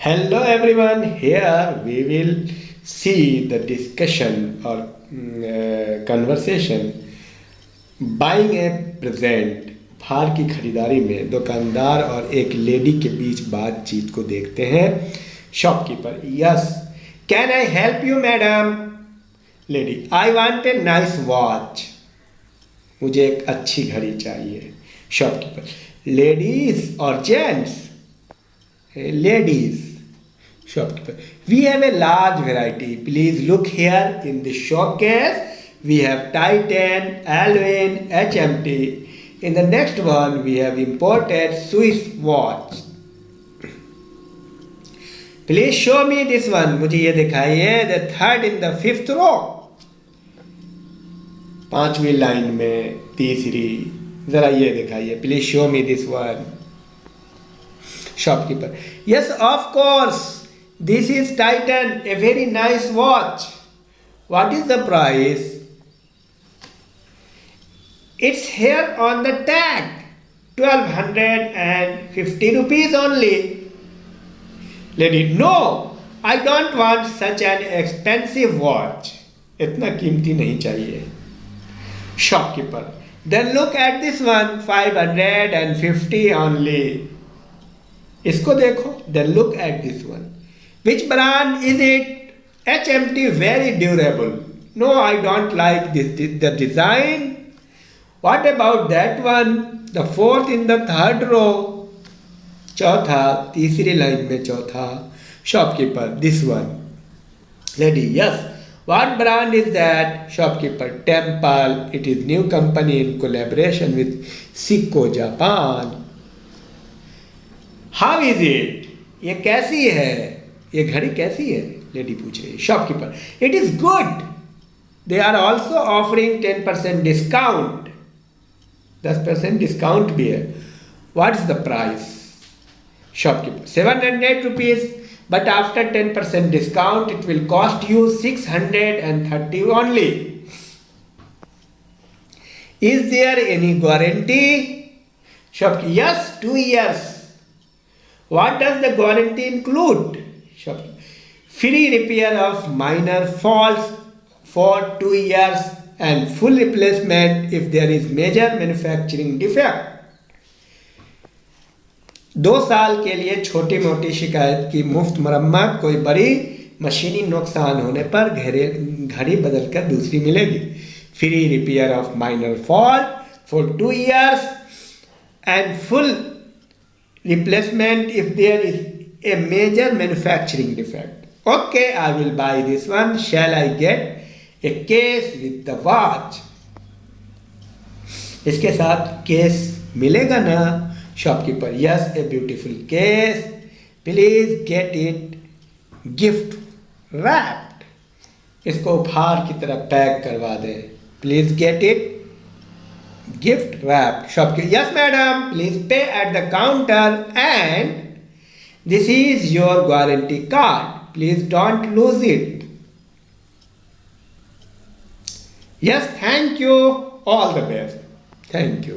Hello everyone, here we will see the discussion or conversation buying a present। उपहार की खरीदारी में दुकानदार और एक लेडी के बीच बातचीत को देखते हैं। Shopkeeper: yes, can I help you madam? Lady: I want a nice watch. मुझे एक अच्छी घड़ी चाहिए। शॉपकीपर: लेडीज और gents? Ladies. Shopkeeper: we have a large variety. Please look here in the showcase. We have Titan, Alwyn, HMT. In the next one, we have imported Swiss watch. Please show me this one. मुझे ये दिखाइए। The third in the fifth row. पांचवी line में तीसरी, जरा ये दिखाइए। Please show me this one. Shopkeeper: yes, of course. This is Titan, a very nice watch. What is the price? It's here on the tag. 1250 rupees only. Lady: no, I don't want such an expensive watch. इतना कीमती नहीं चाहिए। Shopkeeper: then look at this one, 550 only. इसको देखो। Then look at this one. Which brand is it? HMT, very durable. No, I don't like the design. What about that one? The fourth in the third row. चौथा, तीसरी line में चौथा। Shopkeeper: this one. Lady: yes. What brand is that? Shopkeeper: Temple. It is new company in collaboration with Seiko, Japan. How is it? ये कैसी है? ये घड़ी कैसी है? लेडी पूछ रही है। Shopkeeper: it is good. They are also offering 10% discount. 10% discount भी है। What is the price? Shopkeeper: 700 rupees, but after 10% discount it will cost you 630 only. Is there any guarantee? Shopkeeper: yes, 2 years. What does the guarantee include? Free repair of minor faults for 2 years and full replacement if there is major manufacturing defect. 2 साल के लिए छोटी मोटी शिकायत की मुफ्त मरम्मत, कोई बड़ी मशीनी नुकसान होने पर घड़ी बदलकर दूसरी मिलेगी। Free repair of minor fault for 2 years and full replacement if there is a major manufacturing defect. Okay, I will buy this one. Shall I get a case with the watch? इसके साथ case मिलेगा ना? Shopkeeper: yes, a beautiful case. Please get it gift wrapped. इसको उपहार की तरह pack करवा दें। Please get it gift wrap. Shopkeeper: yes madam, please pay at the counter and this is your guarantee card. Please don't lose it. Yes, thank you. All the best. Thank you.